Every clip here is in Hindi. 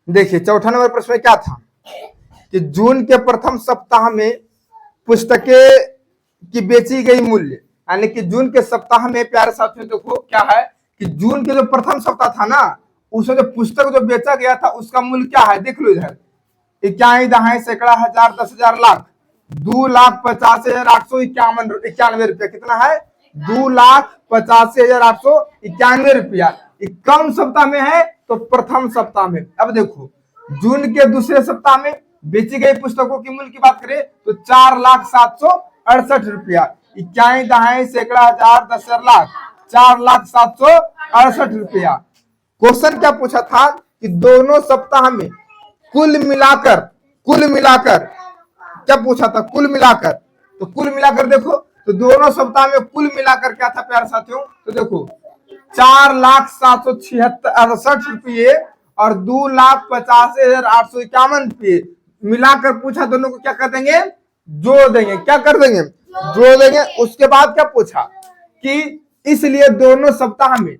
देखिए चौथा नंबर प्रश्न में क्या था कि जून के प्रथम सप्ताह में पुस्तकें की बेची गई मूल्य, यानी कि जून के सप्ताह में प्यारे साथियों देखो क्या है कि जून के जो प्रथम सप्ताह था ना, उसमें जो पुस्तक जो बेचा गया था उसका मूल्य क्या है, देख लो इधर, इक्यावन दहाई सैकड़ा हजार 10,000 लाख 2,85,891 रुपया। कितना है? 2,85,891 रुपया। कम सप्ताह में है तो प्रथम सप्ताह में। अब देखो जून के दूसरे सप्ताह में बेची गई पुस्तकों की मूल्य की बात करें तो 4,768 रुपया। इक्यावन दहाई सैकड़ा हजार 10,000 लाख 4,768 रुपया। क्वेश्चन क्या पूछा था कि दोनों सप्ताह में कुल मिलाकर क्या पूछा था, कुल मिलाकर। तो कुल मिलाकर देखो तो दोनों सप्ताह में कुल मिलाकर क्या था प्यारे साथियों, तो देखो 4,768 रुपये और 2,85,891 रुपये मिलाकर पूछा। दोनों को क्या कर देंगे, जोड़ देंगे। क्या कर देंगे, जोड़ देंगे। उसके बाद क्या पूछा कि इसलिए दोनों सप्ताह में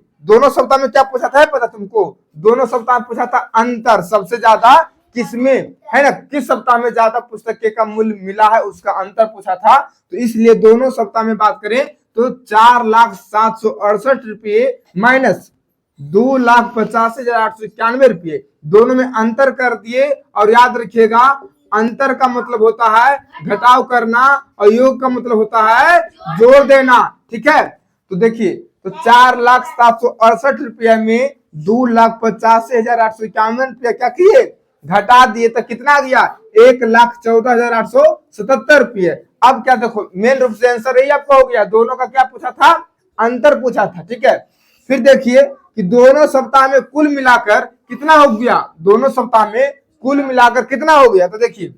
क्या पूछा था पता तुमको, दोनों सप्ताह में पूछा था अंतर सबसे ज्यादा किसमें है ना, किस सप्ताह में ज्यादा पुस्तक का मूल्य मिला है उसका अंतर पूछा था। तो इसलिए दोनों सप्ताह में बात करें तो 4,768 रुपये माइनस 2,85,891 रुपये दोनों में अंतर कर दिए। और याद रखिएगा अंतर का मतलब होता है घटाव करना और योग का मतलब होता है जोड़ देना। ठीक है, तो देखिए तो 4,768 रुपया में 2,85,891 रुपया क्या किए, घटा दिए तो कितना आ गया 1,14,877 रुपये। अब क्या देखो मेन रूप से आंसर यही आपका हो गया। दोनों का क्या पूछा था, अंतर पूछा था। ठीक है, फिर देखिए कि दोनों सप्ताह में कुल मिलाकर कितना हो गया, दोनों सप्ताह में कुल मिलाकर कितना हो गया। तो देखिए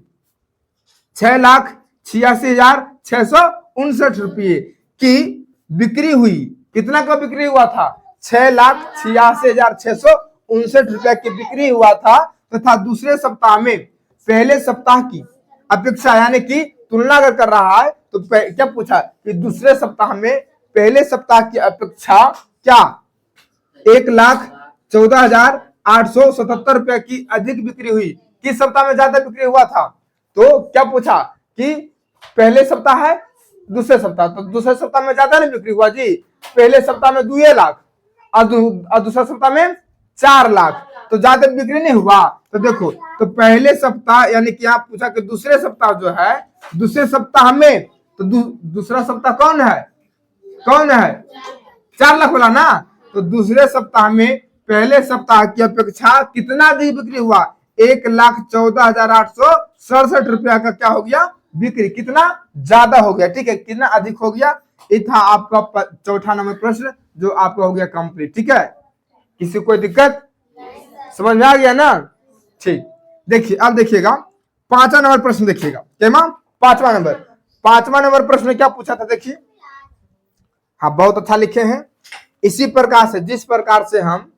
6,86,659 रुपये की बिक्री हुई। कितना का बिक्री हुआ था, 6,86,659 रुपया की बिक्री हुआ था तथा दूसरे सप्ताह में पहले सप्ताह की अपेक्षा यानी कि तुलना अगर कर रहा है तो क्या पूछा कि दूसरे सप्ताह में पहले सप्ताह की अपेक्षा क्या 1,14,877 रुपया की अधिक बिक्री हुई। किस सप्ताह में ज्यादा बिक्री हुआ था, तो क्या पूछा कि पहले सप्ताह है दूसरे सप्ताह, तो दूसरे सप्ताह में ज्यादा नहीं बिक्री हुआ जी। पहले सप्ताह में 2 लाख और दूसरा सप्ताह में 4 लाख, तो ज्यादा बिक्री नहीं हुआ। तो देखो तो पहले सप्ताह यानी कि यहाँ पूछा कि दूसरे सप्ताह जो है, दूसरे सप्ताह में तो दूसरा सप्ताह कौन है 4 लाख वाला ना, तो दूसरे सप्ताह में पहले सप्ताह की अपेक्षा कितना अधिक बिक्री हुआ, 1,14,867 रुपया का क्या हो गया बिक्री, कितना ज्यादा हो गया। ठीक है, कितना अधिक हो गया। ये था आपका चौथा नंबर प्रश्न जो आपका हो गया कंप्लीट। ठीक है, किसी कोई दिक्कत, समझ में आ गया ना। ठीक, देखिए अब देखिएगा 5वां नंबर प्रश्न देखिएगा। क्या 5वां नंबर प्रश्न में क्या पूछा था देखिए। हाँ बहुत अच्छा लिखे हैं। इसी प्रकार से जिस प्रकार से हम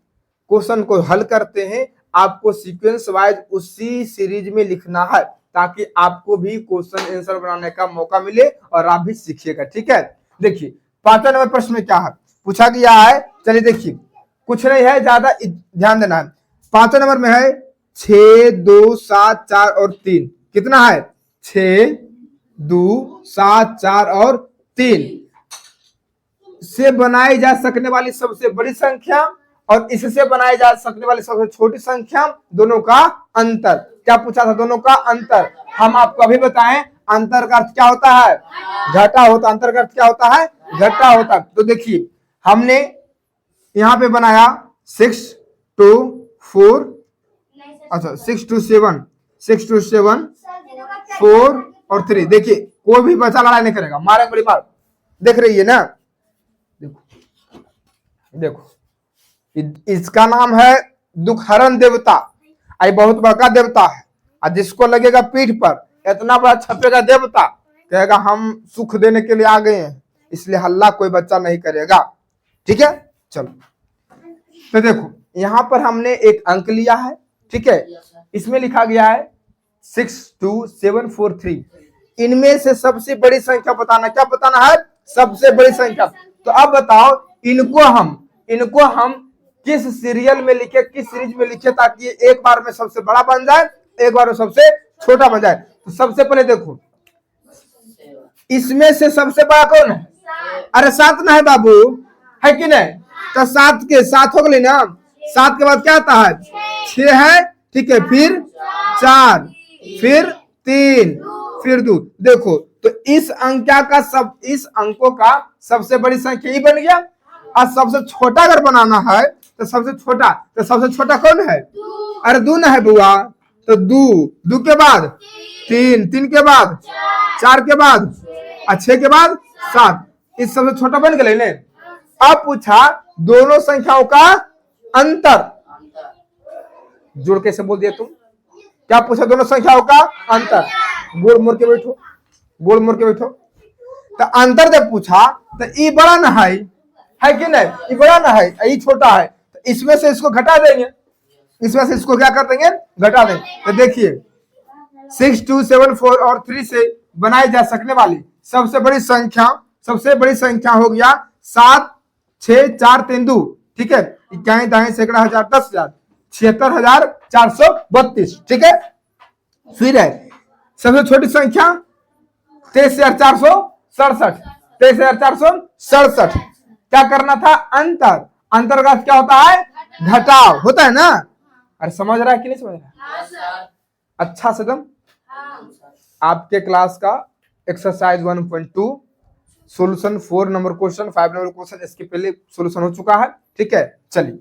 क्वेश्चन को हल करते हैं आपको सीक्वेंस वाइज उसी सीरीज में लिखना है ताकि आपको भी क्वेश्चन आंसर बनाने का मौका मिले और आप भी सीखिएगा। ठीक है, देखिए 5वां नंबर प्रश्न में क्या है पूछा गया है। चलिए देखिए कुछ नहीं है, ज्यादा ध्यान देना है। 5वां नंबर में है 6, 2, 7, 4 और 3। कितना है 6, 2, 7, 4 और 3 से बनाई जा सकने वाली सबसे बड़ी संख्या और इससे बनाई जा सकने वाली सबसे छोटी संख्या दोनों का अंतर। क्या पूछा था, दोनों का अंतर। हम आपको अभी बताएं अंतर का अर्थ क्या होता है, घटा होता। अंतर का अर्थ क्या होता है, घटा होता। तो देखिए हमने यहाँ पे बनाया 6 to 4, अच्छा 6 to 7, 4 और 3। देखिए कोई भी बच्चा लड़ाई नहीं करेगा, मारे बड़ी बात देख रही है ना। देखो इसका नाम है दुखहरण देवता। आई बहुत बड़का देवता है और जिसको लगेगा पीठ पर इतना बड़ा छपेगा देवता, कहेगा हम सुख देने के लिए आ गए हैं, इसलिए हल्ला कोई बच्चा नहीं करेगा। ठीक है, चलो तो देखो यहाँ पर हमने एक अंक लिया है। ठीक है, इसमें लिखा गया है 62743। इनमें से सबसे बड़ी संख्या बताना। क्या बताना है, सबसे बड़ी संख्या। तो अब बताओ इनको हम किस सीरियल में लिखे, किस सीरीज में लिखे, ताकि ये एक बार में सबसे बड़ा बन जाए, एक बार में सबसे छोटा बन जाए। तो सबसे पहले देखो, इसमें से सबसे बड़ा कौन है? अरे 7 ना है बाबू, है कि नहीं? तो 7 के 7 हो गए ना, 7 के बाद क्या आता है? 6 है, ठीक है, फिर 4, फिर 3, फिर 2। देखो तो इस अंकों का सबसे बड़ी संख्या ही बन गया। और सबसे छोटा अगर बनाना है तो सबसे छोटा कौन है? अरे 2 ना है बुआ, तो 2 के बाद 3 के बाद 4 के बाद 6 के बाद 7, इस सबसे छोटा बन गए ने। अब पूछा दोनों संख्याओं का अंतर, जोड़ कैसे बोल दिया तुम? क्या पूछा? दोनों संख्याओं का अंतर। गोल मोड़ के बैठो, गोल मोड़ के बैठो। तो अंतर जब पूछा तो ई बड़ा ना है कि नहीं? ई बड़ा ना है, ई छोटा है, तो इसमें से इसको घटा देंगे, इसमें से इसको क्या कर देंगे? घटा देंगे। तो देखिए 6, 2, 7, 4 और 3 से बनाई जा सकने वाली सबसे बड़ी संख्या हो गया 7, 6, 4, 3, 2, ठीक है, 21, 22, सैकड़ा, हजार, 10,000, 76,432, ठीक है। फिर है सबसे छोटी संख्या 23,467, 23,467। क्या करना था? अंतर का क्या होता है? घटाव होता है ना। अरे समझ रहा है कि नहीं समझ रहा है? अच्छा से दम आपके क्लास का exercise 1.2 solution 4 number question, 5 number question इसके पहले सॉल्यूशन हो चुका है, ठीक है। चलिए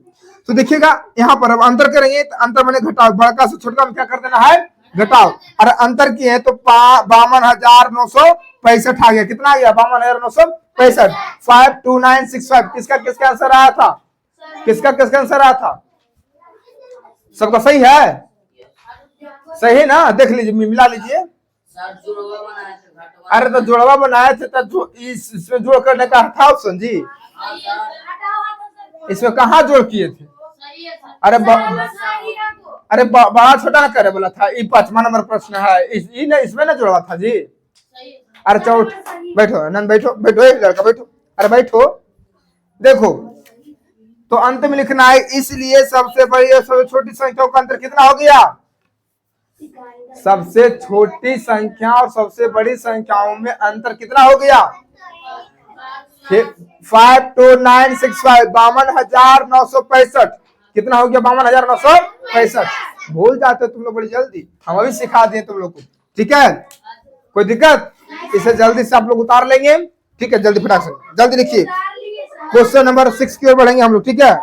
तो देखिएगा यहाँ पर अब अंतर करेंगे तो अंतर मैंने घटाव, बड़का से छोटा में क्या कर देना है? घटाव। अरे अंतर किए तो 52,965 आ गया। कितना आ गया? 52,965। 52965 किसका आंसर आया था? किसका आंसर आया था? सबका सही है? सही ना? देख लीजिए, मिला लीजिए। अरे तो जोड़वा बनाए थे तो इसमें जोड़ करने का था ऑप्शन जी, इसमें कहाँ जोड़ किए थे? अरे बड़ा छोटा ना करे बोला था। ये 5वां नंबर प्रश्न है, इसमें ना जोड़ा था जी। अरे चौथ बैठो नंद, बैठो एक लड़का बैठो, अरे बैठो। देखो तो अंत में लिखना है, इसलिए सबसे बड़ी और सबसे छोटी संख्याओं का अंतर कितना हो गया? सबसे छोटी संख्या और सबसे बड़ी संख्याओं में अंतर कितना हो गया? 52965, 52,965। कितना हो गया? 52,965। भूल जाते तुम लोग बड़ी जल्दी, हम अभी सिखा दिए तुम लोग को, ठीक है। कोई दिक्कत? इसे जल्दी से आप लोग उतार लेंगे, ठीक है। जल्दी फटाक से जल्दी लिखिए। क्वेश्चन नंबर 6 की ओर बढ़ेंगे हम लोग, ठीक है।